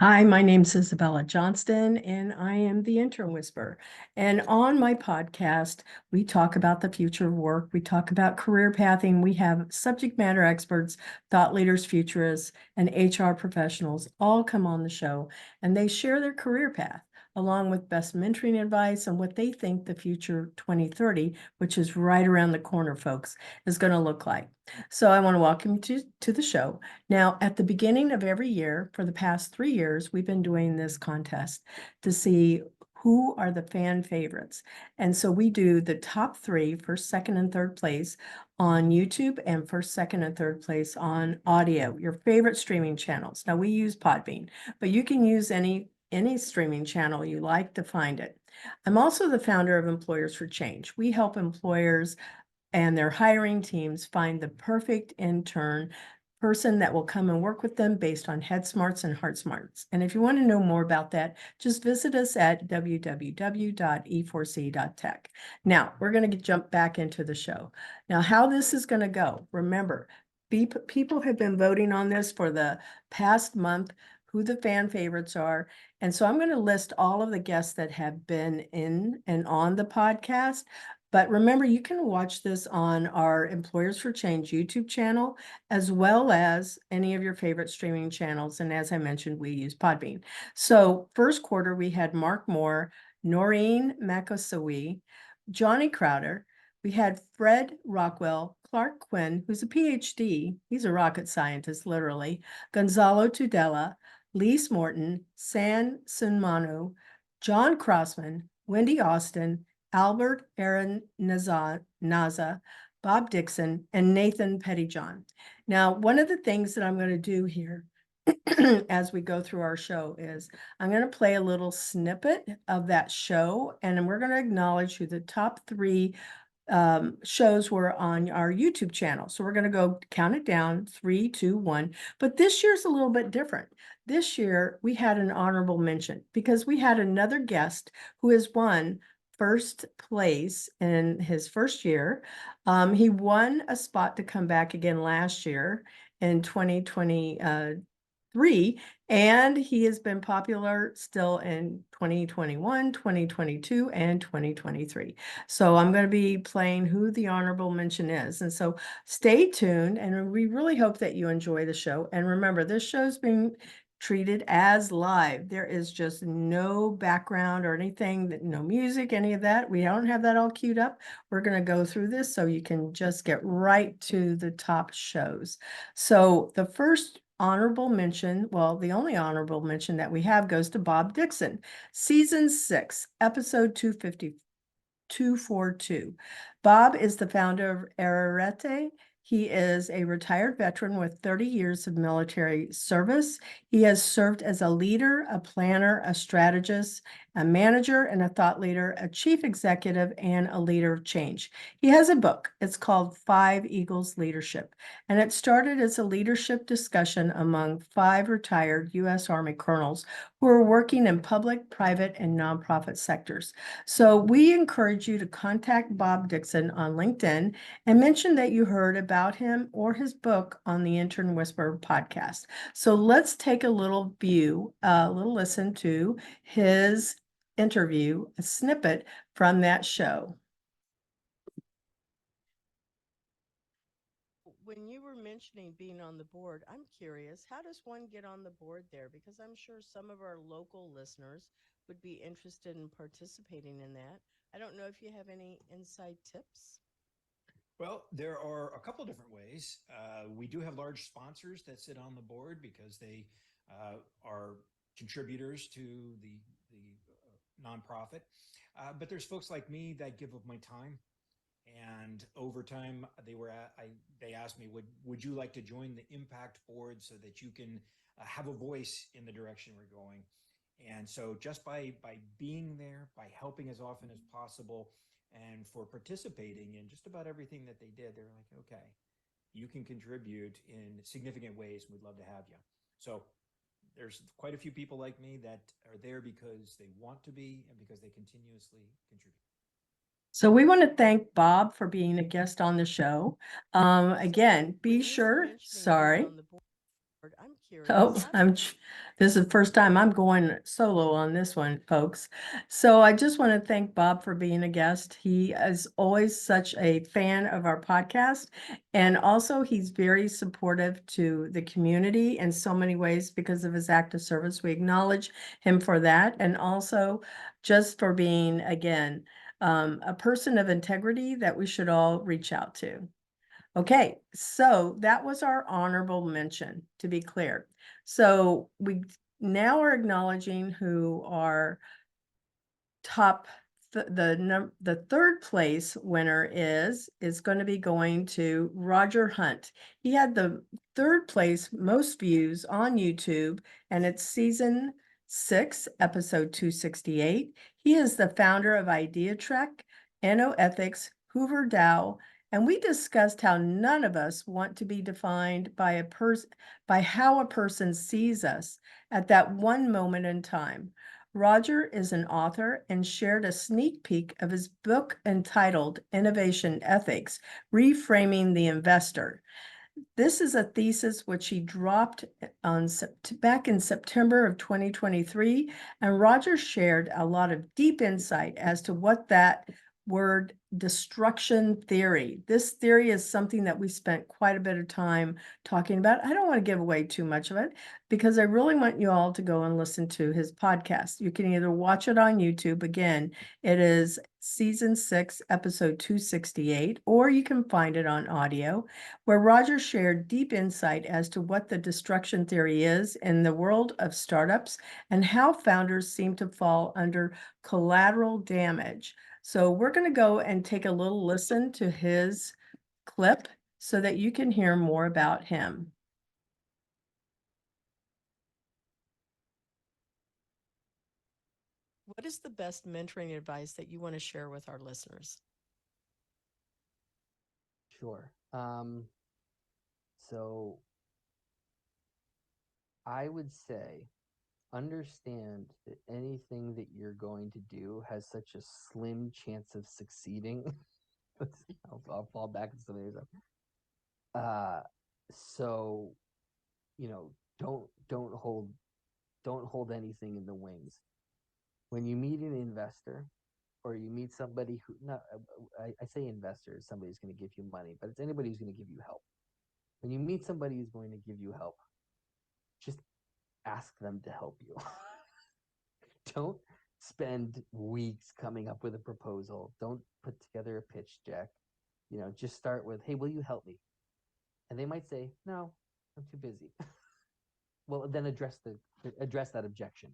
Hi, my name's Isabella Johnston, and I am the Intern Whisperer. And on my podcast, we talk about the future of work. We talk about career pathing. We have subject matter experts, thought leaders, futurists, and HR professionals all come on the show, and they share their career path along with best mentoring advice and what they think the future 2030, which is right around the corner, folks, is going to look like. So I want to welcome you to the show. Now, at the beginning of every year, for the past 3 years, we've been doing this contest to see who are the fan favorites. And so we do the top three, first, second, and third place on YouTube, and first, second, and third place on audio, your favorite streaming channels. Now, we use Podbean, but you can use any streaming channel you like to find it. I'm also the founder of Employers for Change. We help employers and their hiring teams find the perfect intern person that will come and work with them based on head smarts and heart smarts. And if you want to know more about that, just visit us at www.e4c.tech. Now, we're going to jump back into the show. Now, how this is going to go, remember, people have been voting on this for the past month, who the fan favorites are. And so I'm going to list all of the guests that have been in and on the podcast. But remember, you can watch this on our Employers for Change YouTube channel, as well as any of your favorite streaming channels. And as I mentioned, we use Podbean. So first quarter, we had Mark Moore, Noreen Makosawi, Johnny Crowder. We had Fred Rockwell, Clark Quinn, who's a PhD. He's a rocket scientist, literally. Gonzalo Tudela, Lise Morton, Sunmonu, John Crossman, Wendy Austin, Albert Aaron Naza, Bob Dixon, and Nathan Pettyjohn. Now, one of the things that I'm going to do here as we go through our show is I'm going to play a little snippet of that show, and we're going to acknowledge who the top three shows were on our YouTube channel. So we're going to go count it down, 3, 2, 1. But this year's a little bit different. This year we had an honorable mention because we had another guest who has won first place in his first year. He won a spot to come back again last year in 2023, and he has been popular still in 2021, 2022, and 2023. So I'm going to be playing who the honorable mention is. And so stay tuned, and we really hope that you enjoy the show. And remember, this show's being treated as live. There is just no background or anything, no music, any of that. We don't have that all queued up. We're going to go through this so you can just get right to the top shows. So the first honorable mention, well, the only honorable mention that we have goes to Bob Dixon, season 6, episode 242. Bob is the founder of Arete. He is a retired veteran with 30 years of military service. He has served as a leader, a planner, a strategist, a manager, and a thought leader, a chief executive, and a leader of change. He has a book. It's called 5 Eagles Leadership, and it started as a leadership discussion among 5 retired U.S. Army colonels who are working in public, private, and nonprofit sectors. So we encourage you to contact Bob Dixon on LinkedIn and mention that you heard about him or his book on the Intern Whisperer podcast. So let's take a little listen to his interview, a snippet from that show. When you were mentioning being on the board, I'm curious, how does one get on the board there? Because I'm sure some of our local listeners would be interested in participating in that. I don't know if you have any inside tips. Well, there are a couple different ways. We do have large sponsors that sit on the board because they are contributors to the nonprofit. But there's folks like me that give of my time, and over time they asked me, would you like to join the impact board so that you can have a voice in the direction we're going? And so just by being there, by helping as often as possible, and for participating in just about everything that they did, they're like, okay, you can contribute in significant ways. We'd love to have you. So there's quite a few people like me that are there because they want to be and because they continuously contribute. So we want to thank Bob for being a guest on the show. Again, be sure, sorry. I'm curious. Oh, This is the first time I'm going solo on this one, folks. So I just want to thank Bob for being a guest. He is always such a fan of our podcast. And also he's very supportive to the community in so many ways because of his active service. We acknowledge him for that. And also just for being, again, a person of integrity that we should all reach out to. Okay, so that was our honorable mention, to be clear. So we now are acknowledging who are top, the third place winner is going to be going to Roger Hunt. He had the third place most views on YouTube, and it's season 6, episode 268. He is the founder of Idea Trek, Ethics, Hoover Dow, and we discussed how none of us want to be defined by by how a person sees us at that one moment in time. Roger is an author and shared a sneak peek of his book entitled Innovation Ethics, Reframing the Investor. This is a thesis which he dropped back in September of 2023, and Roger shared a lot of deep insight as to what that word destruction theory. This theory is something that we spent quite a bit of time talking about. I don't want to give away too much of it because I really want you all to go and listen to his podcast. You can either watch it on YouTube. Again, it is season 6, episode 268, or you can find it on audio, where Roger shared deep insight as to what the destruction theory is in the world of startups and how founders seem to fall under collateral damage. So we're going to go and take a little listen to his clip so that you can hear more about him. What is the best mentoring advice that you want to share with our listeners? Sure. So I would say understand that anything that you're going to do has such a slim chance of succeeding. I'll fall back to some of yours. So don't hold anything in the wings. When you meet an investor or you meet somebody who, not, I say investor, somebody's going to give you money, but it's anybody who's going to give you help. When you meet somebody who's going to give you help, just ask them to help you. Don't spend weeks coming up with a proposal. Don't put together a pitch deck. Just start with, hey, will you help me? And they might say, no, I'm too busy. Well, then address that objection.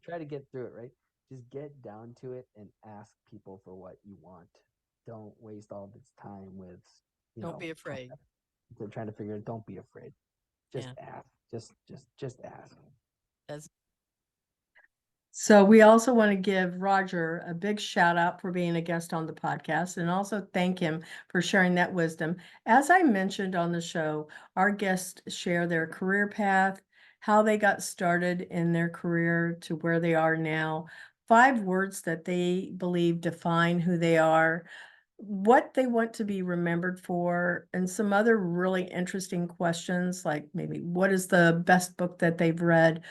Try to get through it, right? Just get down to it and ask people for what you want. Don't waste all this time with, Don't be afraid. They're trying to figure it. Don't be afraid. Just ask. Just ask. So we also want to give Roger a big shout out for being a guest on the podcast and also thank him for sharing that wisdom. As I mentioned on the show, our guests share their career path, how they got started in their career to where they are now, 5 words that they believe define who they are, what they want to be remembered for, and some other really interesting questions like maybe what is the best book that they've read?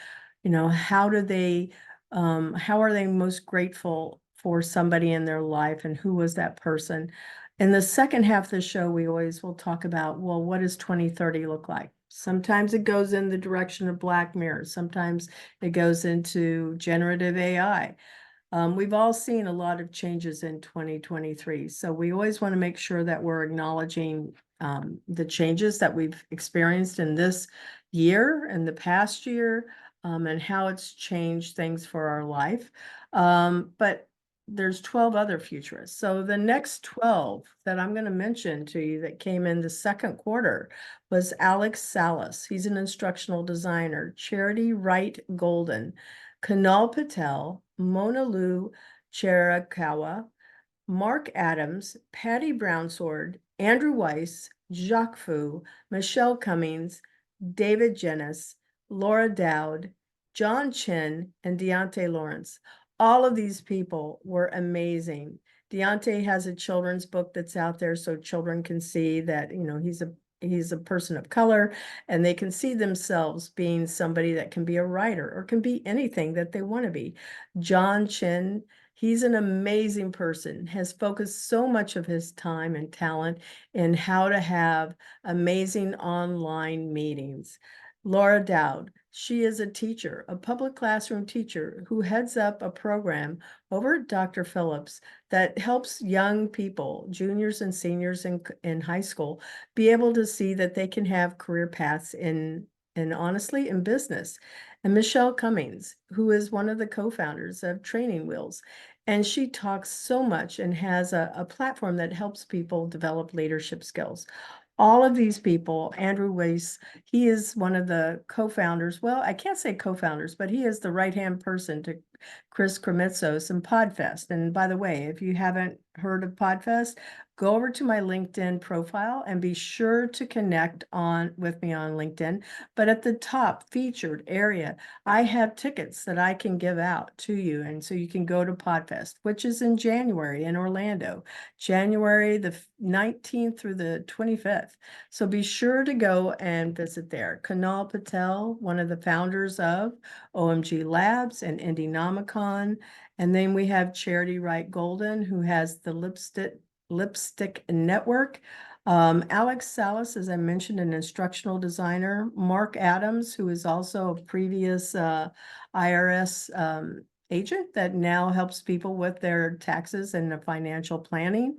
How are they most grateful for somebody in their life and who was that person? In the second half of the show, we always will talk about, well, what does 2030 look like? Sometimes it goes in the direction of Black Mirror. Sometimes it goes into generative AI. We've all seen a lot of changes in 2023. So we always want to make sure that we're acknowledging the changes that we've experienced in this year and the past year, and how it's changed things for our life. But there's 12 other futurists. So the next 12 that I'm going to mention to you that came in the second quarter was Alex Salas. He's an instructional designer. Charity Wright Golden, Kunal Patel, Mona Lu Cherakawa, Mark Adams, Patty Brownsword, Andrew Weiss, Jacques Fu, Michelle Cummings, David Jennis, Laura Dowd, John Chin, and Deontay Lawrence. All of these people were amazing. Deontay has a children's book that's out there so children can see that, he's a he's a person of color, and they can see themselves being somebody that can be a writer or can be anything that they want to be. John Chin, he's an amazing person, has focused so much of his time and talent in how to have amazing online meetings. Laura Dowd, she is a teacher, a public classroom teacher who heads up a program over at Dr. Phillips that helps young people, juniors and seniors in high school, be able to see that they can have career paths in honestly in business. And Michelle Cummings, who is one of the co-founders of Training Wheels. And she talks so much and has a platform that helps people develop leadership skills. All of these people, Andrew Weiss, he is one of the co-founders. Well, I can't say co-founders, but he is the right-hand person to Chris Kremitzos and Podfest. And by the way, if you haven't heard of Podfest, go over to my LinkedIn profile and be sure to connect with me on LinkedIn. But at the top featured area, I have tickets that I can give out to you. And so you can go to Podfest, which is in January in Orlando, January the 19th through the 25th. So be sure to go and visit there. Kunal Patel, one of the founders of OMG Labs and Indynomicon. And then we have Charity Wright Golden, who has the Lipstick Network. Alex Salas, as I mentioned, an instructional designer. Mark Adams, who is also a previous IRS agent that now helps people with their taxes and their financial planning.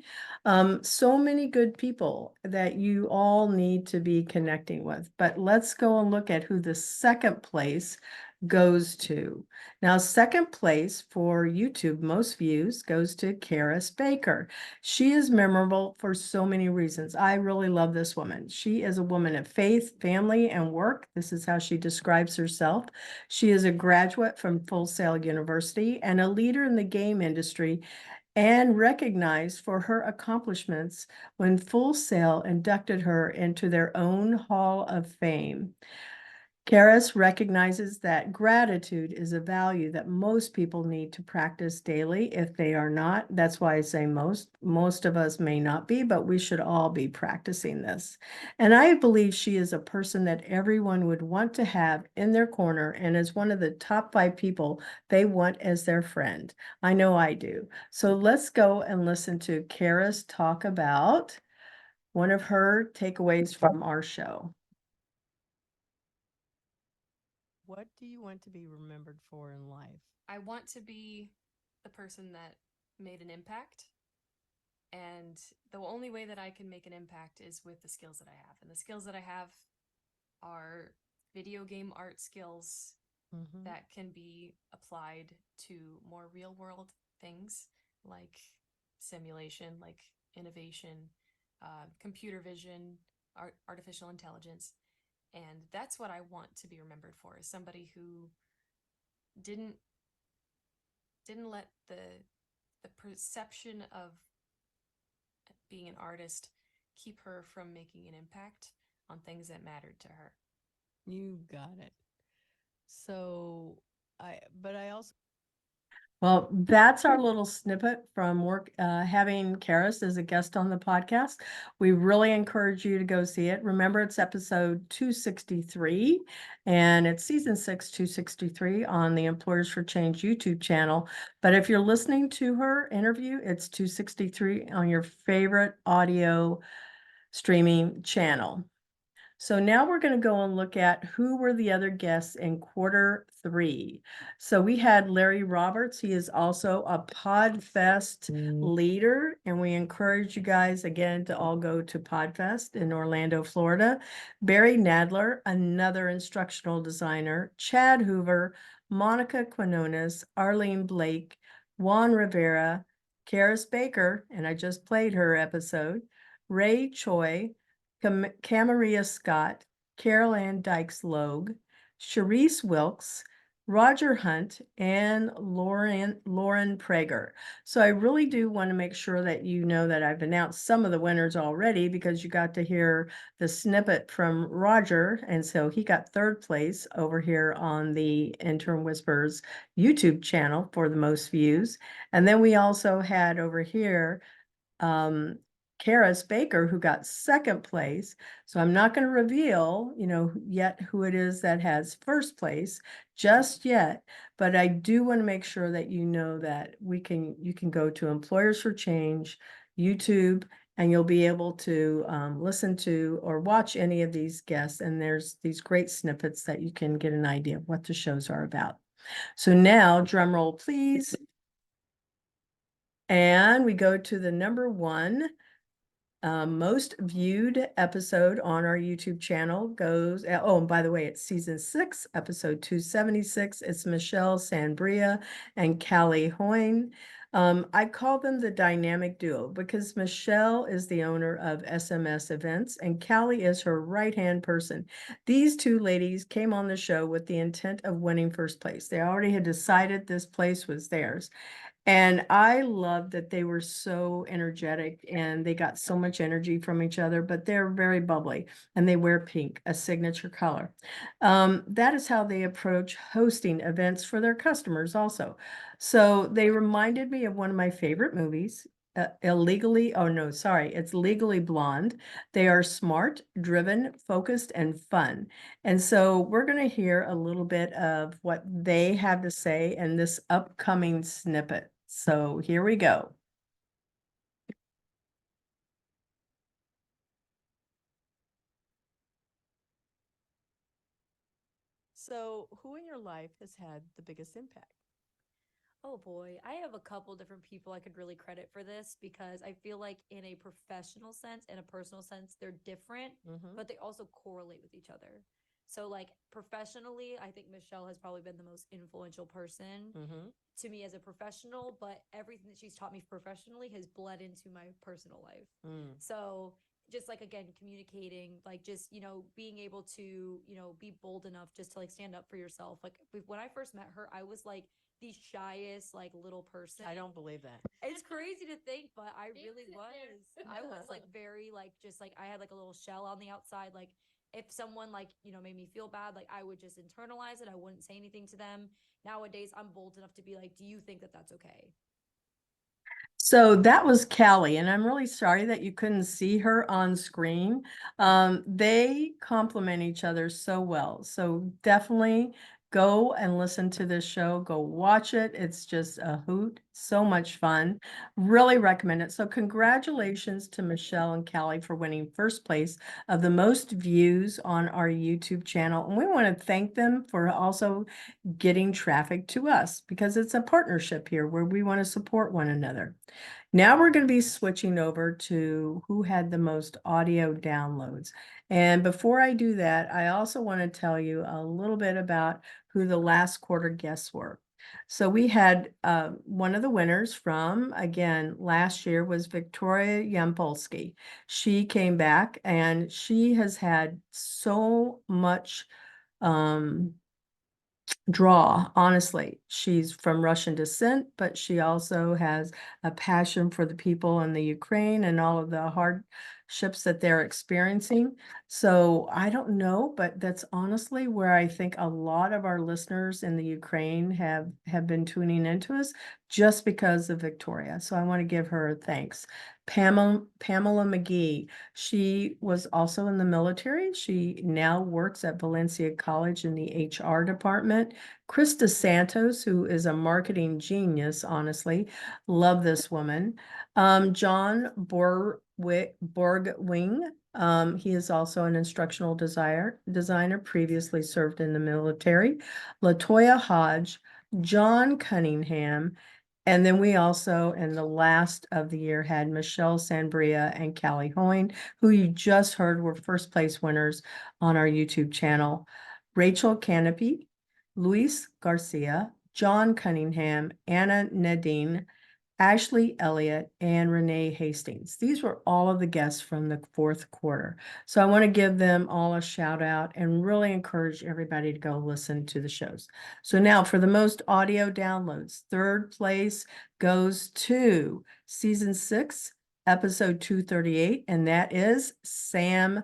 So many good people that you all need to be connecting with. But let's go and look at who the second place goes to. Now, second place for YouTube, most views, goes to Caris Baker. She is memorable for so many reasons. I really love this woman. She is a woman of faith, family, and work. This is how she describes herself. She is a graduate from Full Sail University and a leader in the game industry and recognized for her accomplishments when Full Sail inducted her into their own Hall of Fame. Caris recognizes that gratitude is a value that most people need to practice daily. If they are not, that's why I say most of us may not be, but we should all be practicing this. And I believe she is a person that everyone would want to have in their corner and is one of the top 5 people they want as their friend. I know I do. So let's go and listen to Caris talk about one of her takeaways from our show. What do you want to be remembered for in life? I want to be the person that made an impact. And the only way that I can make an impact is with the skills that I have. And the skills that I have are video game art skills that can be applied to more real world things like simulation, like innovation, computer vision, artificial intelligence. And that's what I want to be remembered for, is somebody who didn't let the perception of being an artist keep her from making an impact on things that mattered to her. You got it. So I also. Well, that's our little snippet from having Caris as a guest on the podcast. We really encourage you to go see it. Remember, it's episode 263, and it's season 6, 263 on the Employers for Change YouTube channel. But if you're listening to her interview, it's 263 on your favorite audio streaming channel. So now we're going to go and look at who were the other guests in quarter 3. So we had Larry Roberts. He is also a Podfest leader, and we encourage you guys again to all go to Podfest in Orlando, Florida. Barry Nadler, another instructional designer. Chad Hoover, Monica Quinones, Arlene Blake, Juan Rivera, Caris Baker, and I just played her episode, Ray Choi, Camaria Scott, Carol Ann Dykes-Logue, Sharice Wilkes, Roger Hunt, and Lauren Prager. So I really do want to make sure that you know that I've announced some of the winners already, because you got to hear the snippet from Roger. And so he got 3rd place over here on the Intern Whisperers YouTube channel for the most views. And then we also had over here Caris Baker, who got second place. So I'm not going to reveal, yet who it is that has first place just yet. But I do want to make sure that you know that you can go to Employers for Change, YouTube, and you'll be able to listen to or watch any of these guests. And there's these great snippets that you can get an idea of what the shows are about. So now, drum roll, please. And we go to the number one most viewed episode on our YouTube channel goes, oh, and by the way, it's season 6, episode 276. It's Michelle Sanabria and Caleigh Hoyne. I call them the dynamic duo because Michelle is the owner of SMS Events and Caleigh is her right-hand person. These two ladies came on the show with the intent of winning first place. They already had decided this place was theirs. And I love that they were so energetic and they got so much energy from each other, but they're very bubbly and they wear pink, a signature color. That is how they approach hosting events for their customers also. So they reminded me of one of my favorite movies, it's Legally Blonde. They are smart, driven, focused, and fun. And so we're going to hear a little bit of what they have to say in this upcoming snippet. So here we go. So who in your life has had the biggest impact? Oh boy, I have a couple different people I could really credit for this because I feel like in a professional sense and a personal sense, they're different, but they also correlate with each other. So like professionally, I think Michelle has probably been the most influential person to me as a professional, but everything that she's taught me professionally has bled into my personal life. So just like again communicating, like just being able to be bold enough just to like stand up for yourself. Like when I first met her, I was like the shyest like little person. I don't believe that. It's crazy to think, but I really was. I was like very like just like I had like a little shell on the outside. Like if someone like made me feel bad, like I would just internalize it. I wouldn't say anything to them. Nowadays, I'm bold enough to be like, "Do you think that that's okay?" So that was Caleigh, and I'm really sorry that you couldn't see her on screen. They complement each other so well. So definitely go and listen to this show. Go watch it. It's just a hoot. So much fun. Really recommend it. So congratulations to Michelle and Caleigh for winning first place of the most views on our YouTube channel. And we want to thank them for also getting traffic to us because it's a partnership here where we want to support one another. Now we're going to be switching over to who had the most audio downloads. And before I do that, I also want to tell you a little bit about who the last quarter guests were. So we had one of the winners from, again, last year was Victoria Yampolsky. She came back and she has had so much draw. Honestly, she's from Russian descent, but she also has a passion for the people in the Ukraine and all of the hardships that they're experiencing. So I don't know, but that's honestly where I think a lot of our listeners in the Ukraine have been tuning into us just because of Victoria. So I want to give her thanks. Pamela McGee, she was also in the military. She now works at Valencia College in the HR department. Krista Santos, who is a marketing genius, honestly, love this woman. John Borgwing, he is also an instructional designer, previously served in the military. Latoya Hodge, John Cunningham, and then we also, in the last of the year, had Michelle Sanabria and Caleigh Hoyne, who you just heard were first place winners on our YouTube channel. Rachel Canopy, Luis Garcia, John Cunningham, Anna Nadine, Ashley Elliott, and Renee Hastings. These were all of the guests from the fourth quarter. So I want to give them all a shout out and really encourage everybody to go listen to the shows. So now for the most audio downloads, third place goes to season 6, episode 238, and that is Sunmonu.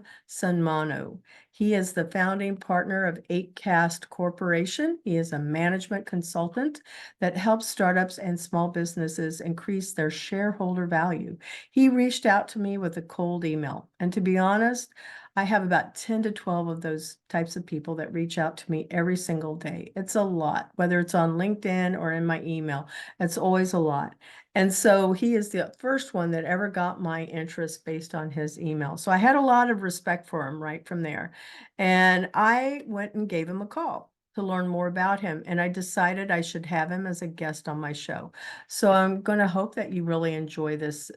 He is the founding partner of 8Cast Corporation. He is a management consultant that helps startups and small businesses increase their shareholder value. He reached out to me with a cold email. And to be honest, I have about 10 to 12 of those types of people that reach out to me every single day. It's a lot, whether it's on LinkedIn or in my email. It's always a lot. And so he is the first one that ever got my interest based on his email. So I had a lot of respect for him right from there. And I went and gave him a call to learn more about him. And I decided I should have him as a guest on my show. So I'm going to hope that you really enjoy this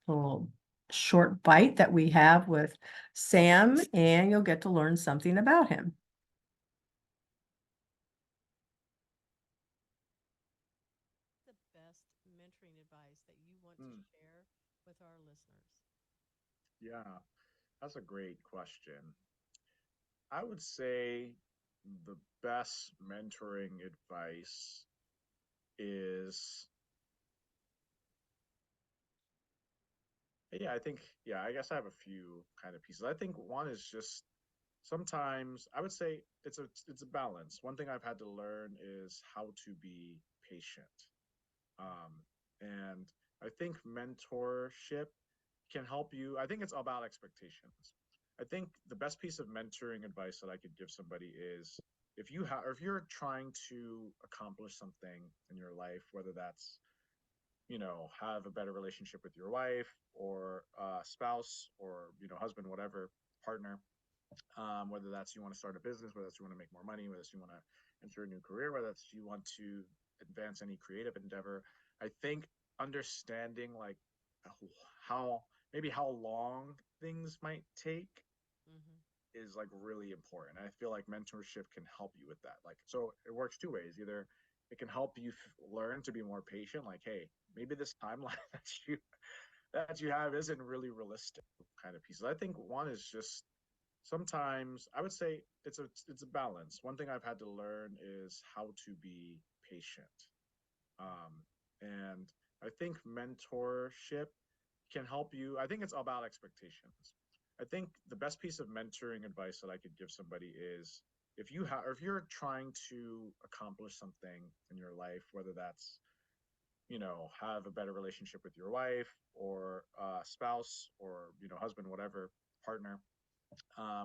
little short bite that we have with Sam, and you'll get to learn something about him. The best mentoring advice that you want to share with our listeners? Yeah, that's a great question. I would say the best mentoring advice is, I guess I have a few kind of pieces. I think one is just sometimes I would say it's a balance. One thing I've had to learn is how to be patient. And I think mentorship can help you. I think it's about expectations. I think the best piece of mentoring advice that I could give somebody is if you're trying to accomplish something in your life, whether that's, have a better relationship with your wife or spouse or, husband, whatever, partner, whether that's you want to start a business, whether that's you want to make more money, whether that's you want to enter a new career, whether that's you want to advance any creative endeavor. I think understanding like how how long things might take is like really important. I feel like mentorship can help you with that. Like, so it works two ways. Either it can help you learn to be more patient. Like, hey, maybe this timeline that you have isn't really realistic kind of pieces. I think one is just sometimes I would say it's a balance. One thing I've had to learn is how to be patient. And I think mentorship can help you. I think it's about expectations. I think the best piece of mentoring advice that I could give somebody is if you're trying to accomplish something in your life, whether that's, have a better relationship with your wife or spouse or, husband, whatever, partner,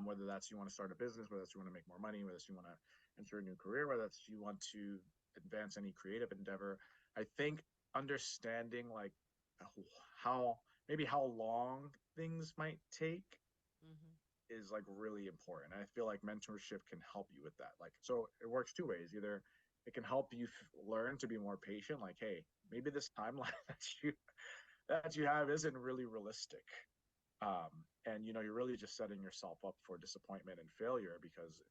whether that's you want to start a business, whether that's you want to make more money, whether that's you want to enter a new career, whether that's you want to advance any creative endeavor. I think understanding like how long things might take is like really important. I feel like mentorship can help you with that. Like, so it works two ways. Either it can help you learn to be more patient. Like, hey, maybe this timeline that you have isn't really realistic. And you're really just setting yourself up for disappointment and failure, because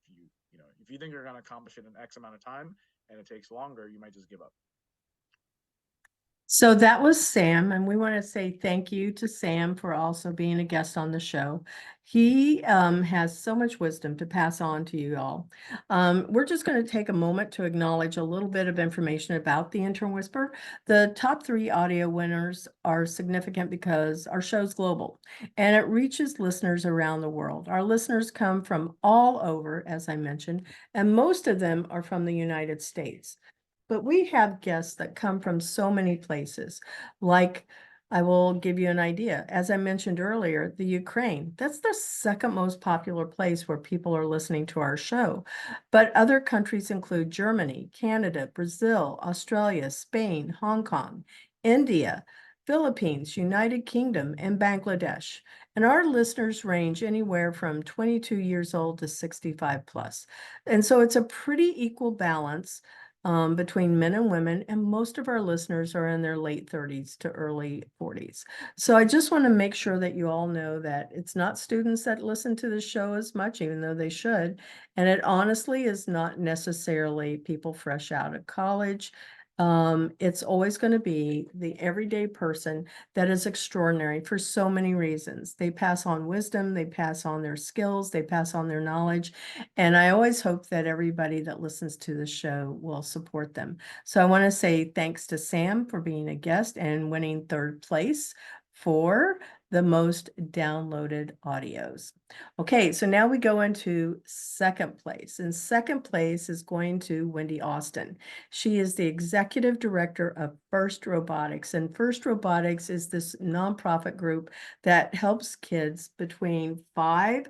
if you think you're going to accomplish it in X amount of time and it takes longer, you might just give up. So that was Sam, and we want to say thank you to Sam for also being a guest on the show. He has so much wisdom to pass on to you all. We're just going to take a moment to acknowledge a little bit of information about the Intern Whisper. The top 3 audio winners are significant because our show's global and it reaches listeners around the world. Our listeners come from all over, as I mentioned, and most of them are from the United States. But we have guests that come from so many places. Like, I will give you an idea. As I mentioned earlier, the Ukraine, that's the second most popular place where people are listening to our show. But other countries include Germany, Canada, Brazil, Australia, Spain, Hong Kong, India, Philippines, United Kingdom, and Bangladesh. And our listeners range anywhere from 22 years old to 65 plus. And so it's a pretty equal balance between men and women, and most of our listeners are in their late 30s to early 40s. So I just want to make sure that you all know that it's not students that listen to the show as much, even though they should. And it honestly is not necessarily people fresh out of college. It's always going to be the everyday person that is extraordinary for so many reasons. They pass on wisdom, they pass on their skills, they pass on their knowledge. And I always hope that everybody that listens to the show will support them. So I want to say thanks to Sam for being a guest and winning 3rd place for the most downloaded audios. Okay, so now we go into second place. And second place is going to Wendy Austin. She is the executive director of First Robotics. And First Robotics is this nonprofit group that helps kids between 5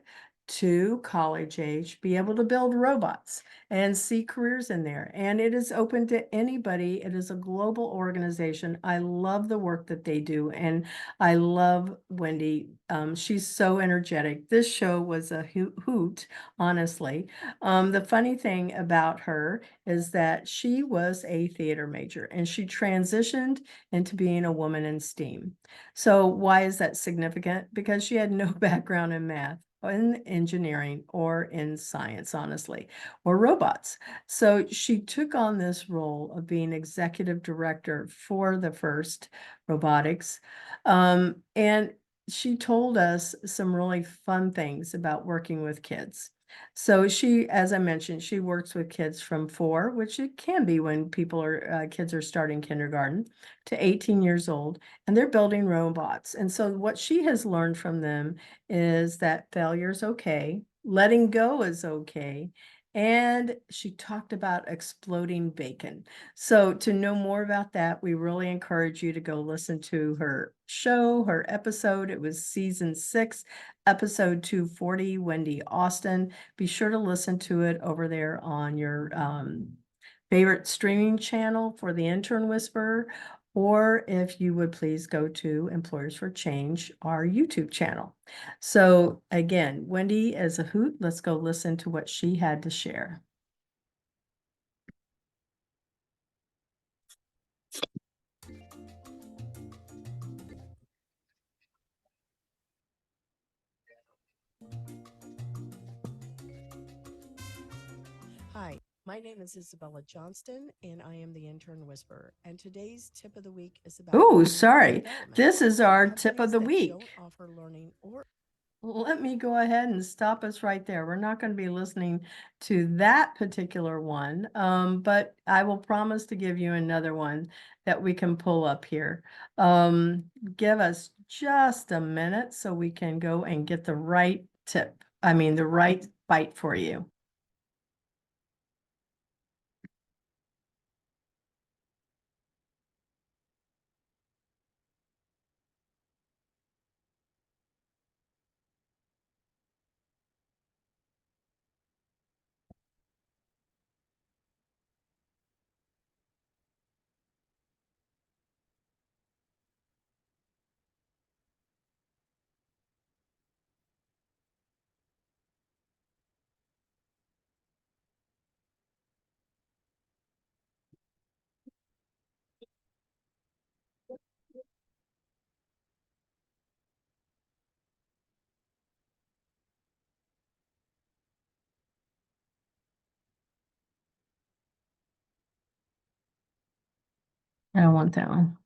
to college age be able to build robots and see careers in there. And it is open to anybody. It is a global organization. I love the work that they do. And I love Wendy. She's so energetic. This show was a hoot, honestly. The funny thing about her is that she was a theater major and she transitioned into being a woman in STEAM. So why is that significant? Because she had no background in math, in engineering, or in science, honestly, or robots. So she took on this role of being executive director for the First Robotics. And she told us some really fun things about working with kids. So she, as I mentioned, she works with kids from 4, which it can be when kids are starting kindergarten, to 18 years old, and they're building robots. And so what she has learned from them is that failure is okay, letting go is okay, and she talked about exploding bacon. So to know more about that, we really encourage you to go listen to her show, her episode. It was season 6, episode 240, Wendy Austin. Be sure to listen to it over there on your favorite streaming channel for the Intern Whisperer, or if you would please go to Employers for Change, our YouTube channel. So again, Wendy is a hoot. Let's go listen to what she had to share. Hi, my name is Isabella Johnston, and I am the Intern Whisperer. And today's tip of the week is about. Oh, sorry. development. This is our tip of Companies the that week. Don't offer learning or. Let me go ahead and stop us right there. We're not going to be listening to that particular one, but I will promise to give you another one that we can pull up here. Give us just a minute so we can go and get the right tip. I mean, the right bite for you. I don't want that one.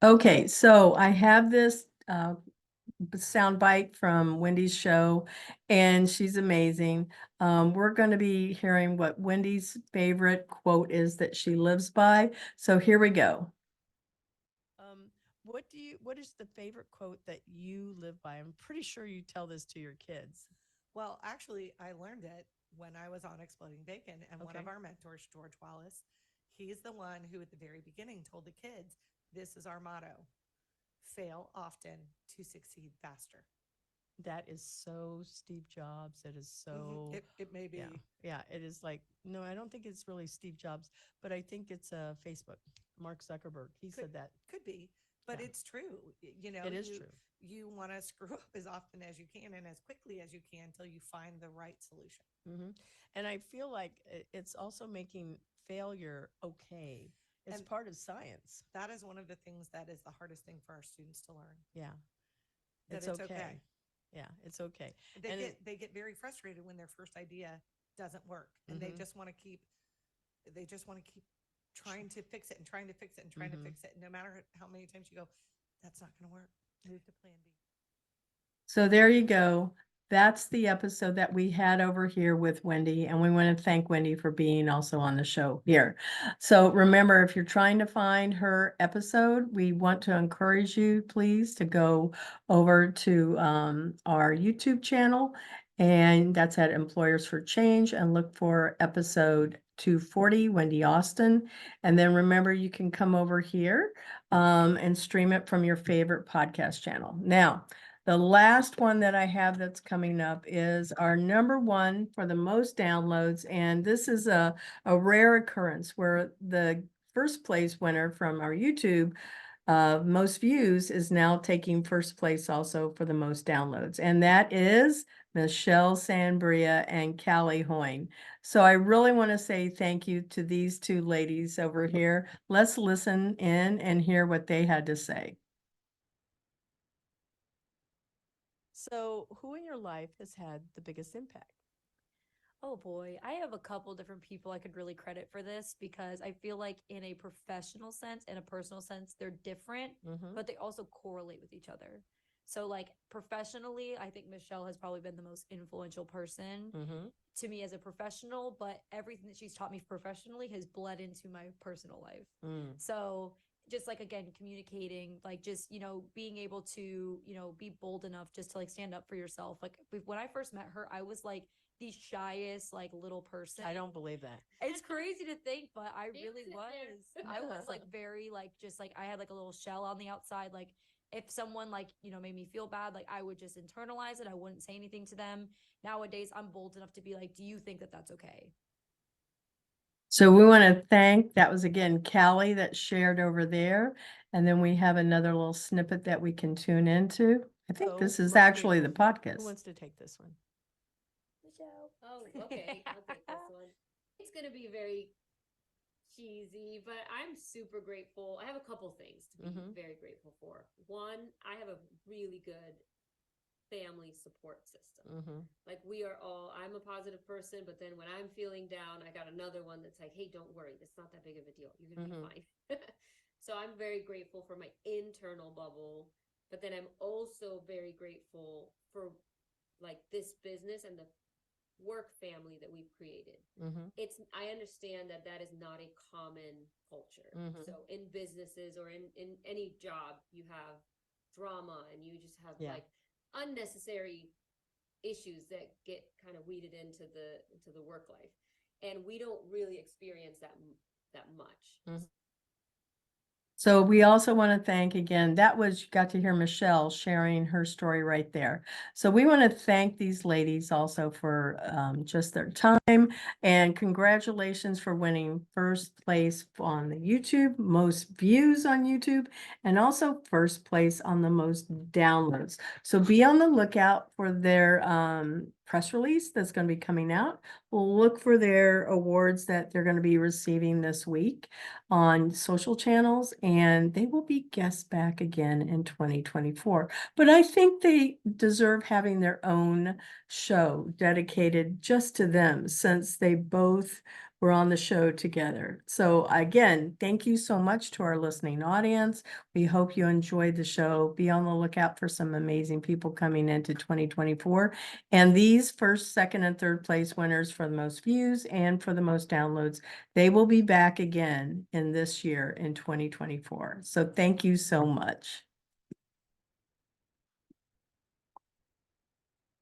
Okay, so I have this soundbite from Wendy's show, and she's amazing. We're going to be hearing what Wendy's favorite quote is that she lives by. So here we go. What is the favorite quote that you live by? I'm pretty sure you tell this to your kids. Well, actually, I learned it when I was on Exploding Bacon, and one Okay. of our mentors, George Wallace, he's the one who at the very beginning told the kids, this is our motto, fail often to succeed faster. That is so Steve Jobs. It is so. It may be. Yeah, it is like, no, I don't think it's really Steve Jobs, but I think it's Facebook, Mark Zuckerberg. He said that. Could be. but Yeah. it's true. You know, It is you, true. you want to screw up as often as you can and as quickly as you can until you find the right solution. Hmm. And I feel like it's also making failure okay. It's And- part of science. That is one of the things that is the hardest thing for our students to learn. Yeah. That It's okay. Yeah, it's okay. They And they get very frustrated when their first idea doesn't work, and they Mhm. just want to keep trying to fix it and trying to fix it and trying to Mhm. fix it. And no matter how many times you go, that's not going to work. Move to plan B. So there you go. That's the episode that we had over here with Wendy, and we want to thank Wendy for being also on the show here. So remember, if you're trying to find her episode, we want to encourage you, please, to go over to our YouTube channel, and that's at Employers for Change, and look for episode 240, Wendy Austin. And then remember, you can come over here and stream it from your favorite podcast channel. Now, the last one that I have that's coming up is our number one for the most downloads. And this is a rare occurrence where the first place winner from our YouTube most views is now taking first place also for the most downloads. And that is Michelle Sanabria and Caleigh Hoyne. So I really want to say thank you to these two ladies over here. Let's listen in and hear what they had to say. so who in your life has had the biggest impact? Oh boy, I have a couple different people I could really credit for this because I feel like in a professional sense and a personal sense, they're different, Mhm. but they also correlate with each other. So like professionally, I think Michelle has probably been the most influential person Mhm. to me as a professional, but everything that she's taught me professionally has bled into my personal life. Mm. So just like again communicating, like just being able to be bold enough just to like stand up for yourself. Like when I first met her, I was like the shyest like little person. I don't believe that. It's crazy to think, but I really It's in was. there. I was like very like just like I had like a little shell on the outside. Like if someone like made me feel bad, like I would just internalize it. I wouldn't say anything to them. Nowadays, I'm bold enough to be like, "Do you think that that's okay?" So we want to thank, that was again Caleigh that shared over there. And then we have another little snippet that we can tune into. I think So, this is let's actually see. the podcast. Who wants to take this one? Michelle. Oh, okay. I'll take this one. It's going to be very cheesy, but I'm super grateful. I have a couple things to be Mhm. very grateful for. One, I have a really good family support system. Mm-hmm. Like I'm a positive person, but then when I'm feeling down, I got another one that's like, hey, don't worry. It's not that big of a deal. You're going to be fine. So I'm very grateful for my internal bubble, but then I'm also very grateful for like this business and the work family that we've created. Mm-hmm. I understand that is not a common culture. Mhm. So in businesses or in any job, you have drama and you just have Yeah. like unnecessary issues that get kind of weeded into the work life, and we don't really experience that much. Mhm. So we also want to thank again, that was, you got to hear Michelle sharing her story right there. So we want to thank these ladies also for just their time, and congratulations for winning first place on the YouTube, most views on YouTube, and also first place on the most downloads. So be on the lookout for their press release that's going to be coming out. We'll look for their awards that they're going to be receiving this week on social channels, and they will be guests back again in 2024. But I think they deserve having their own show dedicated just to them, since they both were on the show together. So again, thank you so much to our listening audience. We hope you enjoyed the show. Be on the lookout for some amazing people coming into 2024. And these first, second, and third place winners for the most views and for the most downloads, they will be back again in this year in 2024. So thank you so much.